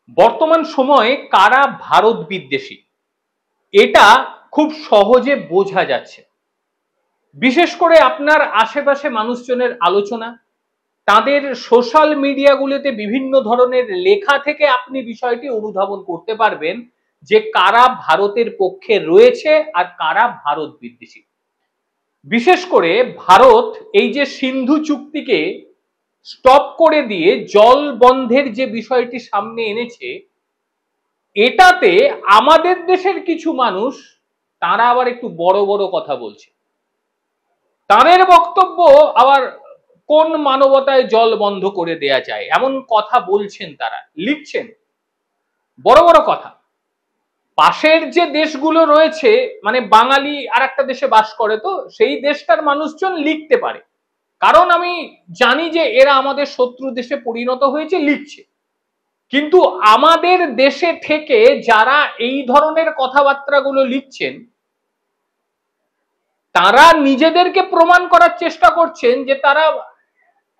বর্তমান সময়ে কারা ভারত বিদ্বেষী এটা খুব সহজে বোঝা যাচ্ছে। বিশেষ করে আপনার আশেপাশে মানুষজনের আলোচনা, তাদের সোশ্যাল মিডিয়াগুলোতে বিভিন্ন ধরনের লেখা থেকে আপনি বিষয়টি অনুধাবন করতে পারবেন যে কারা ভারতের পক্ষে রয়েছে আর কারা ভারত বিদ্বেষী। বিশেষ করে ভারত এই যে সিন্ধু চুক্তিকে স্টপ করে দিয়ে জল বন্ধের যে বিষয়টি সামনে এনেছে, এটাতে আমাদের দেশের কিছু মানুষ তারা আবার একটু বড় বড় কথা বলছে। তাদের বক্তব্য আবার কোন মানবতায় জল বন্ধ করে দেয়া যায় এমন কথা বলছেন, তারা লিখছেন বড় বড় কথা। পাশের যে দেশগুলো রয়েছে, মানে বাঙালি আর একটা দেশে বাস করে, তো সেই দেশটার মানুষজন লিখতে পারে, কারণ আমি জানি যে এরা আমাদের শত্রু দেশে পরিণত হয়েছে, লিখছে। কিন্তু আমাদের দেশে থেকে যারা এই ধরনের কথাবার্তাগুলো লিখছেন, তারা নিজেদেরকে প্রমাণ করার চেষ্টা করছেন যে তারা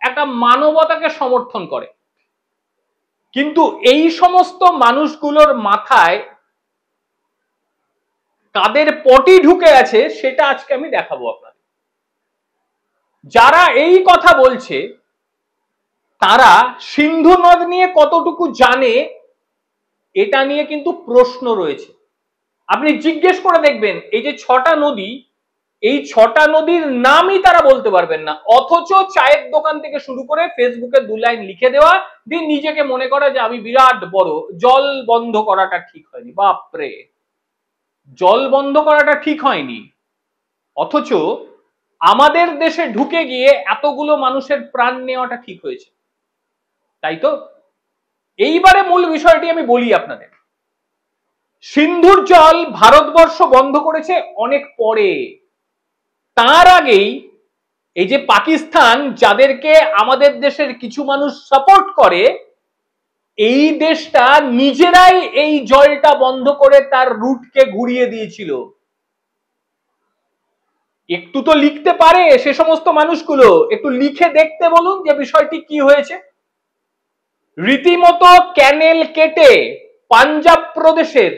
একটা মানবতাকে সমর্থন করে। কিন্তু এই সমস্ত মানুষগুলোর মাথায় কাদের পটি ঢুকে আছে সেটা আজকে আমি দেখাবো আপনাদের। যারা এই কথা বলছে তারা সিন্ধু নদ নিয়ে কতটুকু জানে এটা নিয়ে কিন্তু প্রশ্ন রয়েছে। আপনি জিজ্ঞেস করে দেখবেন, এই যে 6টা নদী, এই 6টা নদীর নামই তারা বলতে পারবেন না, অথচ চায়ের দোকান থেকে শুরু করে ফেসবুকে 2 লাইন লিখে দেওয়া দিয়ে নিজেকে মনে করা যে আমি বিরাট বড়। জল বন্ধ করাটা ঠিক হয়নি, বাপরে, জল বন্ধ করাটা ঠিক হয়নি, অথচ আমাদের দেশে ঢুকে গিয়ে এতগুলো মানুষের প্রাণ নেওয়াটা ঠিক হয়েছে, তাই তো? এইবারে মূল বিষয়টি আমি বলি আপনাদের। সিন্ধুর জল ভারতবর্ষ বন্ধ করেছে অনেক পরে। তার আগেই এই যে পাকিস্তান, যাদেরকে আমাদের দেশের কিছু মানুষ সাপোর্ট করে, এই দেশটা নিজেরাই এই জলটা বন্ধ করে তার রুটকে ঘুরিয়ে দিয়েছিল। একটু তো লিখতে পারে সে সমস্ত মানুষগুলো, একটু লিখে দেখতে বলুন যে বিষয়টি কি হয়েছে। রীতিমতো ক্যানেল কেটে পাঞ্জাব প্রদেশের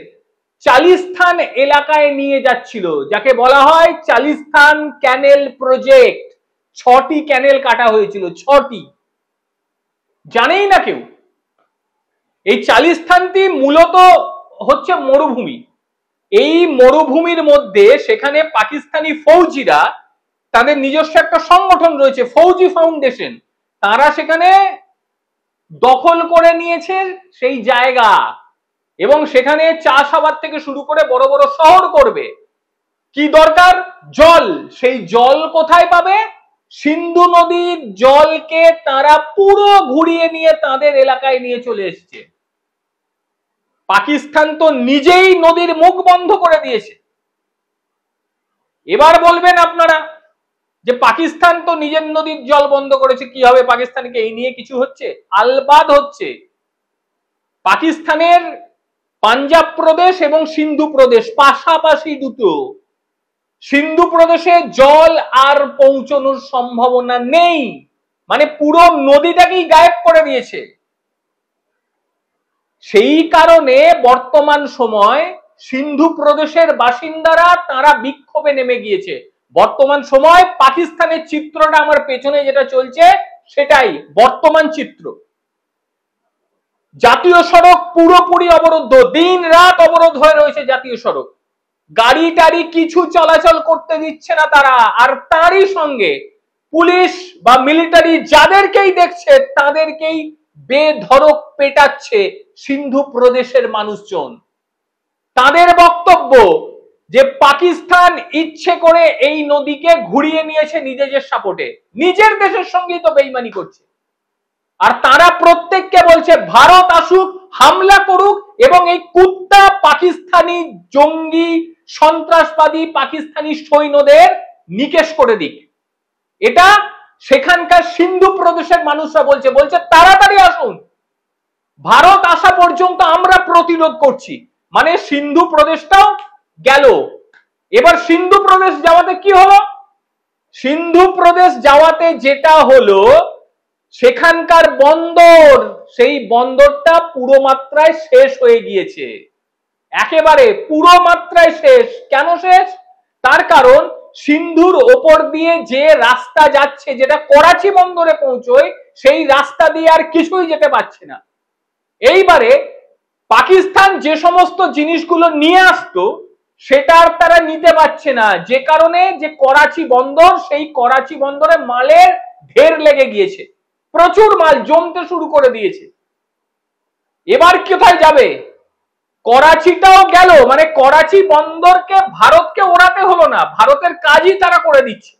চালিস্তান এলাকায় নিয়ে যাচ্ছিল, যাকে বলা হয় চালিস্তান ক্যানেল প্রজেক্ট। 6টি ক্যানেল কাটা হয়েছিল, 6টি, জানেই না কেউ। এই চালিস্তানটি মূলত হচ্ছে মরুভূমি। এই মরুভূমির মধ্যে সেখানে পাকিস্তানি ফৌজিরা, তাদের নিজস্ব একটা সংগঠন রয়েছে ফৌজি ফাউন্ডেশন, তারা সেখানে দখল করে নিয়েছে সেই জায়গা, এবং সেখানে চাষাবাদ থেকে শুরু করে বড় বড় শহর করবে। কি দরকার? জল। সেই জল কোথায় পাবে? সিন্ধু নদীর জলকে তারা পুরো ঘুরিয়ে নিয়ে তাদের এলাকায় নিয়ে চলে এসেছে। পাকিস্তান তো নিজেই নদীর মুখ বন্ধ করে দিয়েছে। এবার বলবেন আপনারা যে পাকিস্তান তো নিজের নদীর জল বন্ধ করেছে, কি হবে পাকিস্তানকে? এই নিয়ে কিছু হচ্ছে? আলবাদ হচ্ছে। পাকিস্তানের পাঞ্জাব প্রদেশ এবং সিন্ধু প্রদেশ পাশাপাশি দুটো। সিন্ধু প্রদেশে জল আর পৌঁছানোর সম্ভাবনা নেই, মানে পুরো নদীটাকেই গায়েব করে দিয়েছে। সেই কারণে বর্তমান সময় সিন্ধু প্রদেশের বাসিন্দারা তারা বিক্ষোভে নেমে গিয়েছে। বর্তমান সময় পাকিস্তানের চিত্রটা আমার পেছনে যেটা চলছে সেটাই বর্তমান চিত্র। জাতীয় সড়ক পুরোপুরি অবরুদ্ধ, দিন রাত অবরোধ হয়ে রয়েছে জাতীয় সড়ক। গাড়ি টাড়ি কিছু চলাচল করতে দিচ্ছে না তারা। আর তারই সঙ্গে পুলিশ বা মিলিটারি যাদেরকেই দেখছে তাদেরকেই বেধড়ক পেটাচ্ছে সিন্ধু প্রদেশের মানুষজন। তাদের বক্তব্য যে পাকিস্তান ইচ্ছে করে এই নদীকে ঘুরিয়ে নিয়েছে নিজেদের সাপোর্টে, নিজের দেশের সঙ্গেই তো বেইমানি করছে। আর তারা প্রত্যেককে বলছে ভারত আসুক, হামলা করুক, এবং এই কুত্তা পাকিস্তানি জঙ্গি সন্ত্রাসবাদী পাকিস্তানি সৈন্যদের নিকেশ করে দিক। এটা সেখানকার সিন্ধু প্রদেশের মানুষরা বলছে, বলছে তাড়াতাড়ি আসুন, ভারত আসা পর্যন্ত আমরা প্রতিরোধ করছি। মানে সিন্ধু প্রদেশটাও গেল। এবার সিন্ধু প্রদেশ যাওয়াতে কি হলো? সিন্ধু প্রদেশ যাওয়াতে যেটা হলো, সেখানকার বন্দর সেই বন্দরটা পুরো মাত্রায় শেষ হয়ে গিয়েছে, একেবারে পুরো মাত্রায় শেষ। কেন শেষ? তার কারণ সিন্ধুর ওপর দিয়ে যে রাস্তা যাচ্ছে, যেটা করাচি বন্দরে পৌঁছয়, সেই রাস্তা দিয়ে আর কিছুই যেতে পারছে না। এইবারে পাকিস্তান যে সমস্ত জিনিসগুলো নিয়ে আসতো সেটা আর তারা নিতে পারছে না, যে কারণে যে করাচি বন্দর, সেই করাচি বন্দরে মালের ঢের লেগে গিয়েছে, প্রচুর মাল জমতে শুরু করে দিয়েছে। এবার কোথায় যাবে? করাচিটাও গেল, মানে করাচি বন্দরকে ভারতকে ওড়াতে হলো না, ভারতের কাজই তারা করে দিচ্ছে।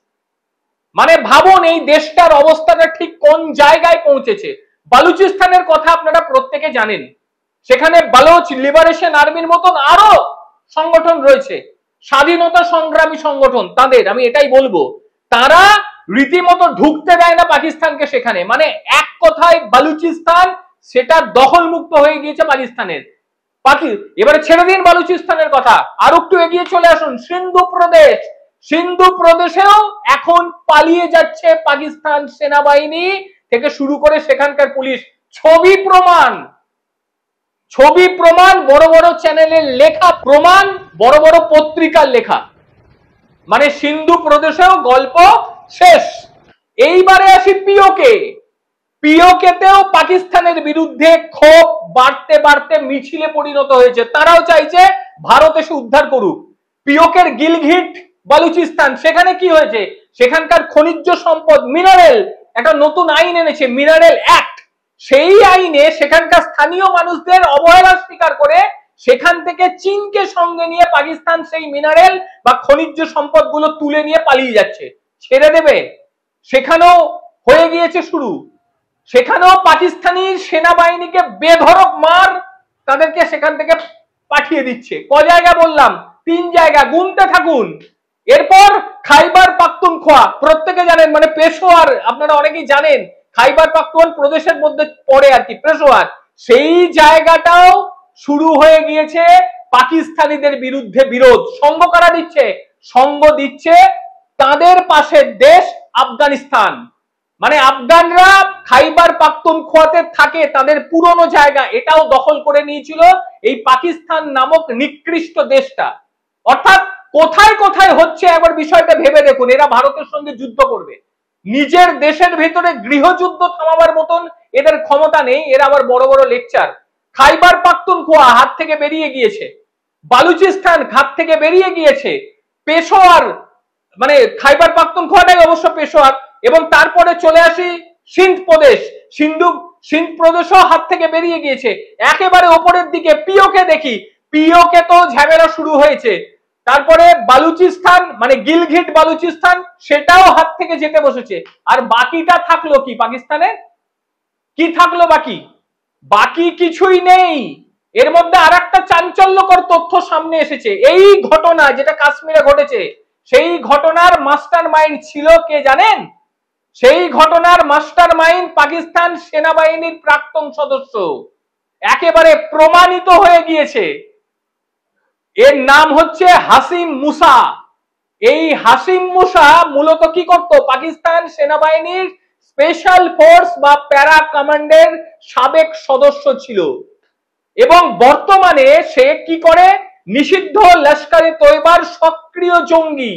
মানে ভাবুন এই দেশটার অবস্থাটা ঠিক কোন জায়গায় পৌঁছেছে। বালুচিস্তানের কথা আপনারা প্রত্যেকে জানেন, সেখানে বালুচ লিবারেশন আর্মির মতন আরো সংগঠন রয়েছে, স্বাধীনতা সংগ্রামী সংগঠন তাদের, আমি এটাই বলবো, তারা রীতিমতো ঢুকতে দেয় না পাকিস্তানকে সেখানে। মানে এক কথায় বালুচিস্তান সেটা দখল মুক্ত হয়ে গিয়েছে পাকিস্তানের। এবারে ছেড়ে দিন বালুচিস্তানের কথা, আর একটু এগিয়ে চলে আসুন সিন্ধু প্রদেশ। সিন্ধু প্রদেশেও এখন পালিয়ে যাচ্ছে পাকিস্তান সেনাবাহিনী থেকে শুরু করে সেখানকার পুলিশ। ছবি প্রমাণ, বড় বড় চ্যানেলের লেখা প্রমাণ, বড় বড় পত্রিকার লেখা, মানে সিন্ধু প্রদেশেও গল্প শেষ। এইবারে আসি পিওকেতেও পাকিস্তানের বিরুদ্ধে ক্ষোভ বাড়তে বাড়তে মিছিলে পরিণত হয়েছে। তারাও চাইছে ভারত এসে উদ্ধার করুক। পিওকের গিলঘিট বালুচিস্তান, সেখানে কি হয়েছে? সেখানকার খনিজ সম্পদ মিনারেল, একটা নতুন আইন এনেছে, মিনারেল অ্যাক্ট। সেই আইনে সেখানকার স্থানীয় মানুষদের অবহেলার স্বীকার করে সেখান থেকে চীনকে সঙ্গে নিয়ে পাকিস্তান সেই মিনারেল বা খনিজ সম্পদগুলো তুলে নিয়ে পালিয়ে যাচ্ছে। ছেড়ে দেবে? সেখানেও হয়ে গিয়েছে শুরু, সেখানেও পাকিস্তানি সেনাবাহিনীকে বেধড়ক মার তাদেরকে সেখান থেকে পাঠিয়ে দিচ্ছে। ক জায়গা বললাম? 3 জায়গা, গুনতে থাকুন। এরপর খাইবার পাখতুনখোয়া, প্রত্যেকে জানেন, মানে পেশোয়ার, আপনারা অনেকেই জানেন খাইবার পাখতুন প্রদেশের মধ্যে পড়ে আর কি পেশোয়ার, সেই জায়গাটাও শুরু হয়ে গিয়েছে পাকিস্তানিদের বিরুদ্ধে বিরোধ। সঙ্গ কারা দিচ্ছে? সঙ্গ দিচ্ছে তাদের পাশের দেশ আফগানিস্তান। মানে আফগানরা খাইবার পাখতুনখোয়াতে থাকে, তাদের পুরনো জায়গা এটাও দখল করে নিয়েছিল এই পাকিস্তান নামক নিকৃষ্ট দেশটা। অর্থাৎ কোথায় কোথায় হচ্ছে একবার বিষয়টা ভেবে দেখুন। এরা ভারতের সঙ্গে যুদ্ধ করবে, নিজের দেশের ভেতরে গৃহযুদ্ধ থামাবার মতন এদের ক্ষমতা নেই, এরা আবার বড় বড় লেকচার। খাইবার পাখতুনখোয়া হাত থেকে বেরিয়ে গিয়েছে, বালুচিস্তান হাত থেকে বেরিয়ে গিয়েছে, পেশোয়ার, মানে খাইবার পাখতুনখোয়াটাই অবশ্য পেশোয়ার, এবং তারপরে চলে আসি সিন্ধ প্রদেশ, সিন্ধ প্রদেশও হাত থেকে বেরিয়ে গিয়েছে। একেবারে ওপরের দিকে পিওকে দেখি, পিওকে তো ঝামেলা শুরু হয়েছে। তারপরে বালুচিস্তান, মানে গিলঘিট বালুচিস্তান, সেটাও হাত থেকে যেতে বসেছে। আর বাকিটা থাকলো কি? পাকিস্তানে কি থাকলো বাকি? বাকি কিছুই নেই। এর মধ্যে আর একটা চাঞ্চল্যকর তথ্য সামনে এসেছে। এই ঘটনা যেটা কাশ্মীরে ঘটেছে, সেই ঘটনার মাস্টার মাইন্ড ছিল কে জানেন? সেই ঘটনার মাস্টার মাইন্ড পাকিস্তান সেনাবাহিনীর প্রাক্তন সদস্য, একেবারে প্রমাণিত হয়ে গিয়েছে। এর নাম হচ্ছে হাসিম মুসা। এই হাসিম মুসা মূলত কি করত? পাকিস্তান সেনাবাহিনীর স্পেশাল ফোর্স বা প্যারা কমান্ডের সাবেক সদস্য ছিল, এবং বর্তমানে সে কি করে? নিষিদ্ধ লস্করে তৈবার সক্রিয় জঙ্গি।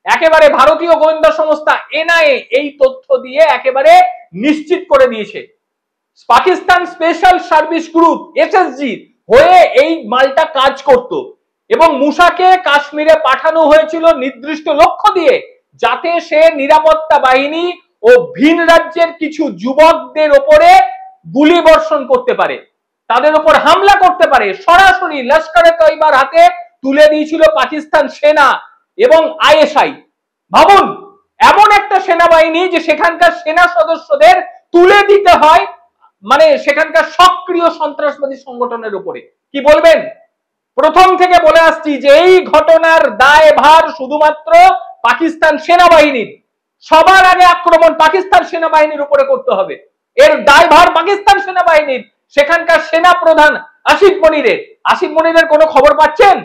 একেবারে ভারতীয় গোয়েন্দা সংস্থা এনআইএ এই তথ্য দিয়ে একেবারে নিশ্চিত করে দিয়েছে। Pakistan special service group SSG হয়ে এই মালটা কাজ করত, এবং মুসাকে কাশ্মীরে পাঠানো হয়েছিল নির্দিষ্ট লক্ষ্য দিয়ে, যাতে সে নিরাপত্তা বাহিনী ও ভিন রাজ্যের কিছু যুবকদের ওপরে গুলি বর্ষণ করতে পারে, তাদের উপর হামলা করতে পারে। সরাসরি লস্করে তৈবার হাতে তুলে দিয়েছিল পাকিস্তান সেনা এবং আইএসআই। ভাবুন, এমন একটা সেনাবাহিনী যে সেখানকার সেনা সদস্যদের তুলে দিতে হয় মানে সেখানকার সক্রিয় সন্ত্রাসবাদী সংগঠনের উপরে। কি বলবেন? প্রথম থেকে বলে আসছি যে এই ঘটনার দায়ভার শুধুমাত্র পাকিস্তান সেনাবাহিনীর। সবার আগে আক্রমণ পাকিস্তান সেনাবাহিনীর উপরে করতে হবে, এর দায়ভার পাকিস্তান সেনাবাহিনীর। সেখানকার সেনা প্রধান আসিফ মনিরের কোনো খবর পাচ্ছেন?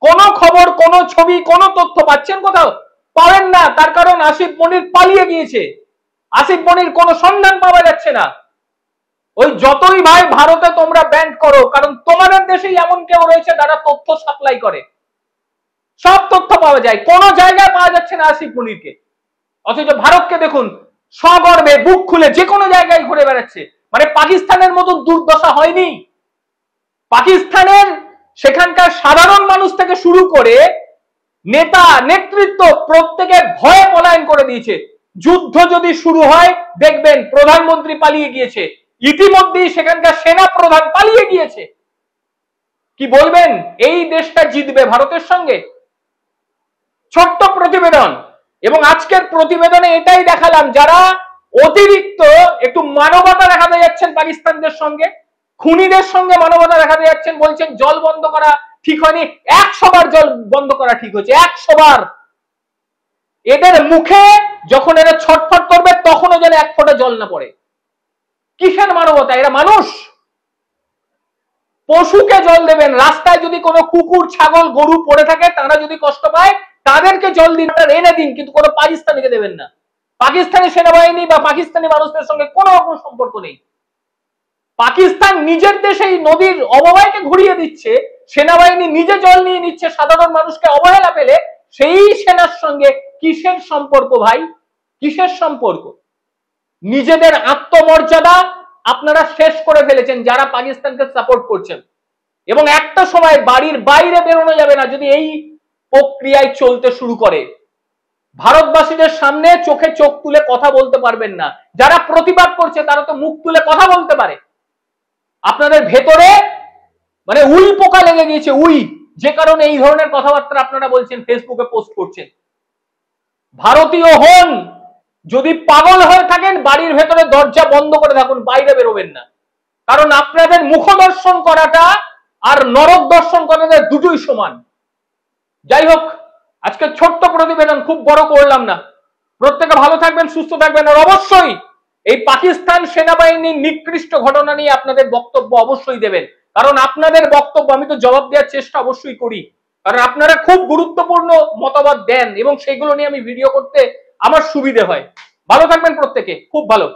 কোনো খবর, কোনো ছবি, কোনো তথ্য পাচ্ছেন কোথাও? পাবেন না। তার কারণ আসিফ মনির পালিয়ে গিয়েছে, আসিফ মনির কোনো সন্ধান পাওয়া যাচ্ছে না। ওই যতই ভাই ভারতে তোমরা ব্যান্ড করো, কারণ তোমাদের দেশেই এমন কেউ রয়েছে যারা তথ্য সাপ্লাই করে, সব তথ্য পাওয়া যায়, কোন জায়গায় পাওয়া যাচ্ছে না আসিফ মনিরকে। অথচ ভারতকে দেখুন সগর্বে বুক খুলে যে কোনো জায়গায় ঘুরে বেড়াচ্ছে। মানে পাকিস্তানের মতো দুর্দশা হয়নি। পাকিস্তানের সেখানকার সাধারণ মানুষ থেকে শুরু করে নেতা নেতৃত্ব প্রত্যেকে ভয়ে পলায়ন করে দিয়েছে। যুদ্ধ যদি শুরু হয় দেখবেন প্রধানমন্ত্রী পালিয়ে গিয়েছে, ইতিমধ্যেই সেখানকার সেনা প্রধান পালিয়ে গিয়েছে। কি বলবেন, এই দেশটা জিতবে ভারতের সঙ্গে? ছোট্ট প্রতিবেদন, এবং আজকের প্রতিবেদনে এটাই দেখালাম, যারা অতিরিক্ত একটু মানবতা দেখাতে যাচ্ছেন পাকিস্তানদের সঙ্গে, খুনিদের সঙ্গে মানবতা দেখাতে যাচ্ছেন, বলছেন জল বন্ধ করা ঠিক হয়নি। 100 বার জল বন্ধ করা ঠিক হয়েছে, 100 বার। এদের মুখে যখন এরা ছটফট করবে তখনও যেন এক ফোঁটা জল না পড়ে। কিসের মানবতা? এরা মানুষ? পশুকে জল দেবেন, রাস্তায় যদি কোনো কুকুর ছাগল গরু পড়ে থাকে, তারা যদি কষ্ট পায় তাদেরকে জল দিন, এনে দিন, কিন্তু কোনো পাকিস্তানিকে দেবেন না। পাকিস্তানি সেনাবাহিনী বা পাকিস্তানি মানুষদের সঙ্গে কোনো রকম সম্পর্ক নেই। পাকিস্তান নিজের দেশেই নদীর অববাহিকে ঘুরিয়ে দিচ্ছে, সেনাবাহিনী নিজে জল নিয়ে নিচ্ছে, সাধারণ মানুষকে অবহেলা পেলে সেই সেনার সঙ্গে কিসের সম্পর্ক ভাই? কিসের সম্পর্ক? নিজেদের আত্মমর্যাদা আপনারা শেষ করে ফেলেছেন যারা পাকিস্তানকে সাপোর্ট করছেন, এবং একটা সময় বাড়ির বাইরে বেরোনো যাবে না যদি এই প্রক্রিয়ায় চলতে শুরু করে। ভারতবাসীদের সামনে চোখে চোখ তুলে কথা বলতে পারবেন না। যারা প্রতিবাদ করছে তারা তো মুখ তুলে কথা বলতে পারে। আপনাদের ভেতরে মানে উই পোকা লেগে গিয়েছে, উই, যে কারণে এই ধরনের কথাবার্তা আপনারা বলছেন, ফেসবুকে পোস্ট করছেন। ভারতীয় হন, যদি পাগল হয়ে থাকেন বাড়ির ভেতরে দরজা বন্ধ করে থাকুন, বাইরে বেরোবেন না। কারণ আপনাদের মুখ দর্শন করাটা আর নরক দর্শন করাটা দুটোই সমান। যাই হোক, আজকে ছোট্ট প্রতিবেদন, খুব বড় করলাম না। প্রত্যেকে ভালো থাকবেন, সুস্থ থাকবেন, আর অবশ্যই এই পাকিস্তান সেনাবাহিনীর নিকৃষ্ট ঘটনা নিয়ে আপনাদের বক্তব্য অবশ্যই দেবেন, কারণ আপনাদের বক্তব্য আমি তো জবাব দেওয়ার চেষ্টা অবশ্যই করি, কারণ আপনারা খুব গুরুত্বপূর্ণ মতামত দেন এবং সেগুলো নিয়ে আমি ভিডিও করতে আমার সুবিধে হয়। ভালো থাকবেন প্রত্যেকে, খুব ভালো।